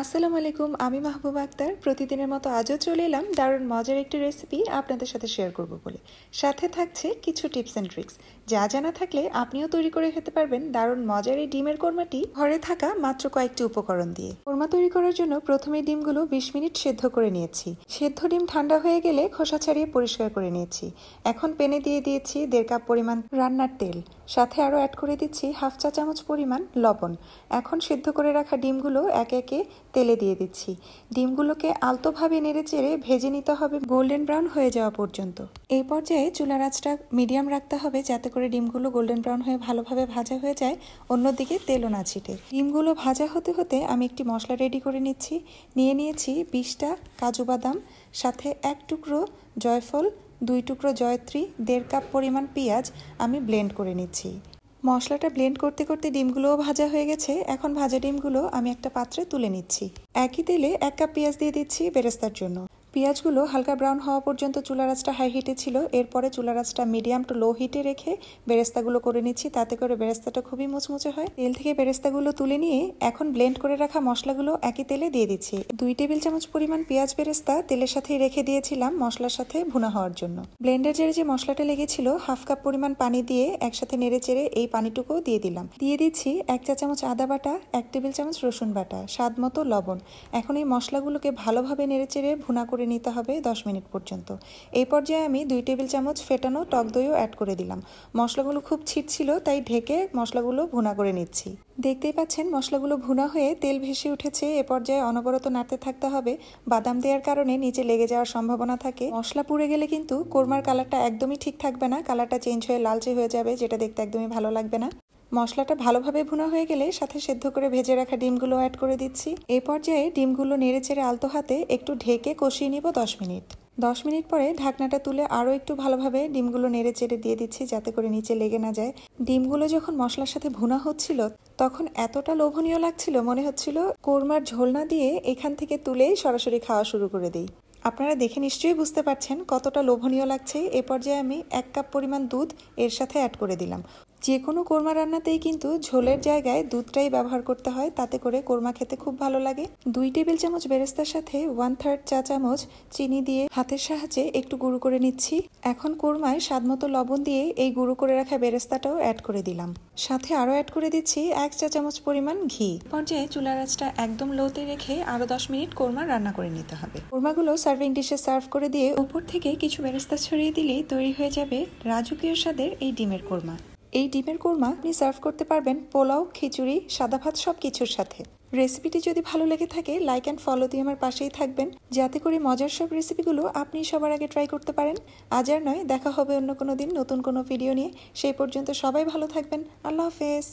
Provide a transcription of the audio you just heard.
আসসালামু আলাইকুম, আমি মাহবুবা আক্তার। প্রতিদিনের মতো আজও চলে এলাম দারুণ মজার একটি রেসিপি আপনাদের সাথে শেয়ার করব বলে। সাথে থাকছে কিছু টিপস অ্যান্ড ট্রিক্স যা জানা থাকলে আপনিও তৈরি করে খেতে পারবেন দারুণ মজার এই ডিমের কোরমাটি ঘরে থাকা মাত্র কয়েকটি উপকরণ দিয়ে। কোরমা তৈরি করার জন্য প্রথমে ডিমগুলো 20 মিনিট সেদ্ধ করে নিয়েছি। সেদ্ধ ডিম ঠান্ডা হয়ে গেলে খোসা ছাড়িয়ে পরিষ্কার করে নিয়েছি। এখন প্যানে দিয়ে দিয়েছি 1.5 কাপ পরিমাণ রান্নার তেল, সাথে আরও অ্যাড করে দিচ্ছি 1/2 চা চামচ পরিমাণ লবণ। এখন সেদ্ধ করে রাখা ডিমগুলো একে একে তেলে দিয়ে দিচ্ছি। ডিমগুলোকে আলতোভাবে নেড়েচেড়ে ভেজে নিতে হবে গোল্ডেন ব্রাউন হয়ে যাওয়া পর্যন্ত। এই পর্যায়ে চুলার আঁচটা মিডিয়াম রাখতে হবে যাতে করে ডিমগুলো গোল্ডেন ব্রাউন হয়ে ভালোভাবে ভাজা হয়ে যায়, অন্যদিকে তেলও না ছিটে। ডিমগুলো ভাজা হতে হতে আমি একটি মশলা রেডি করে নিচ্ছি। নিয়েছি 20টা কাজু বাদাম, সাথে 1 টুকরো জয়ফল, 2 টুকরো জয়ত্রী, 1.5 কাপ পরিমাণ পেঁয়াজ আমি ব্লেন্ড করে নিচ্ছি। মশলাটা ব্লেন্ড করতে করতে ডিমগুলোও ভাজা হয়ে গেছে। এখন ভাজা ডিমগুলো আমি একটা পাত্রে তুলে নিচ্ছি। একই তেলে 1 কাপ পেঁয়াজ দিয়ে দিচ্ছি বেরেস্তার জন্য। পেঁয়াজগুলো হালকা ব্রাউন হওয়া পর্যন্ত চুলার আঁচটা হাই হিটে ছিল। এরপরে চুলার আঁচটা মিডিয়াম টু লো হিটে রেখে বেরেস্তাগুলো করে নিচ্ছি, তাতে করে বেরেস্তাটা খুবই মুচমুচে হয়। তেল থেকে বেরেস্তাগুলো তুলে নিয়ে এখন ব্লেন্ড করে রাখা মশলাগুলো একই তেলে দিয়ে দিচ্ছি। 2 টেবিল চামচ পরিমাণ পেঁয়াজ বেরেস্তা তেলের সাথেই রেখে দিয়েছিলাম মশলার সাথে ভুনা হওয়ার জন্য। ব্লেন্ডার জারে যে মশলাটা লেগেছিল 1/2 কাপ পরিমাণ পানি দিয়ে একসাথে নেড়ে চেড়ে এই পানিটুকুও দিয়ে দিলাম। দিয়ে দিচ্ছি 1 চা চামচ আদা বাটা, 1 টেবিল চামচ রসুন বাটা, স্বাদ মতো লবণ। এখন এই মশলাগুলোকে ভালোভাবে নেড়ে চেড়ে ভুনা করে নিতে হবে 10 মিনিট পর্যন্ত। এই পর্যায়ে আমি 2 টেবিল চামচ ফেটানো টক দইও অ্যাড করে দিলাম। মশলাগুলো খুব ছিটছিল, তাই ঢেকে মশলাগুলো ভুনা করে নিচ্ছি। দেখতেই পাচ্ছেন মশলাগুলো ভুনা হয়ে তেল ভেসে উঠেছে। এ পর্যায়ে অনবরত নাড়তে থাকতে হবে। বাদাম দেওয়ার কারণে নিচে লেগে যাওয়ার সম্ভাবনা থাকে। মশলা পুড়ে গেলে কিন্তু কোরমার কালারটা একদমই ঠিক থাকবে না, কালারটা চেঞ্জ হয়ে লালচে হয়ে যাবে, যেটা দেখতে একদমই ভালো লাগবে না। মশলাটা ভালোভাবে ভুনা হয়ে গেলে সাথে সেদ্ধ করে ভেজে রাখা ডিমগুলো অ্যাড করে দিচ্ছি। এই পর্যায়ে ডিমগুলো নেড়েচেড়ে আলতো হাতে একটু ঢেকে কষিয়ে নিব 10 মিনিট। 10 মিনিট পরে ঢাকনাটা তুলে আরও একটু ভালোভাবে ডিমগুলো নেড়েচেড়ে দিয়ে দিচ্ছি যাতে করে নিচে লেগে না যায়। ডিমগুলো যখন মশলার সাথে ভুনা হচ্ছিল তখন এতটা লোভনীয় লাগছিল, মনে হচ্ছিল কোরমার ঝোল না দিয়ে এখান থেকে তুলেই সরাসরি খাওয়া শুরু করে দিই। আপনারা দেখে নিশ্চয়ই বুঝতে পারছেন কতটা লোভনীয় লাগছে। এ পর্যায়ে আমি 1 কাপ পরিমাণ দুধ এর সাথে অ্যাড করে দিলাম। যে কোনো কোরমা রান্নাতেই কিন্তু ঝোলের জায়গায় দুধটাই ব্যবহার করতে হয়, তাতে করে কোরমা খেতে খুব ভালো লাগে। 2 টেবিল চামচ বেরেস্তার সাথে 1/3 চা চামচ চিনি দিয়ে হাতের সাহায্যে একটু গুঁড়ো করে নিচ্ছি। এখন কোরমায় স্বাদমতো লবণ দিয়ে এই গুঁড়ো করে রাখা বেরেস্তাটাও অ্যাড করে দিলাম। সাথে আরও অ্যাড করে দিচ্ছি 1 চা চামচ পরিমাণ ঘি। পর্যায়ে চুলার আঁচটা একদম লোতে রেখে আরও 10 মিনিট কোরমা রান্না করে নিতে হবে। কোরমাগুলো সার্ভিং ডিশে সার্ভ করে দিয়ে উপর থেকে কিছু বেরেস্তা ছড়িয়ে দিলেই তৈরি হয়ে যাবে রাজকীয় স্বাদের এই ডিমের কোরমা। এই ডিমের কোরমা আপনি সার্ভ করতে পারবেন পোলাও, খিচুড়ি, সাদা ভাত সব কিছুর সাথে। রেসিপিটি যদি ভালো লেগে থাকে লাইক অ্যান্ড ফলো দিয়ে আমার পাশেই থাকবেন, যাতে করে মজার সব রেসিপিগুলো আপনি সবার আগে ট্রাই করতে পারেন। আজ আর নয়, দেখা হবে অন্য কোনো দিন নতুন কোনো ভিডিও নিয়ে। সেই পর্যন্ত সবাই ভালো থাকবেন। আল্লাহ হাফেজ।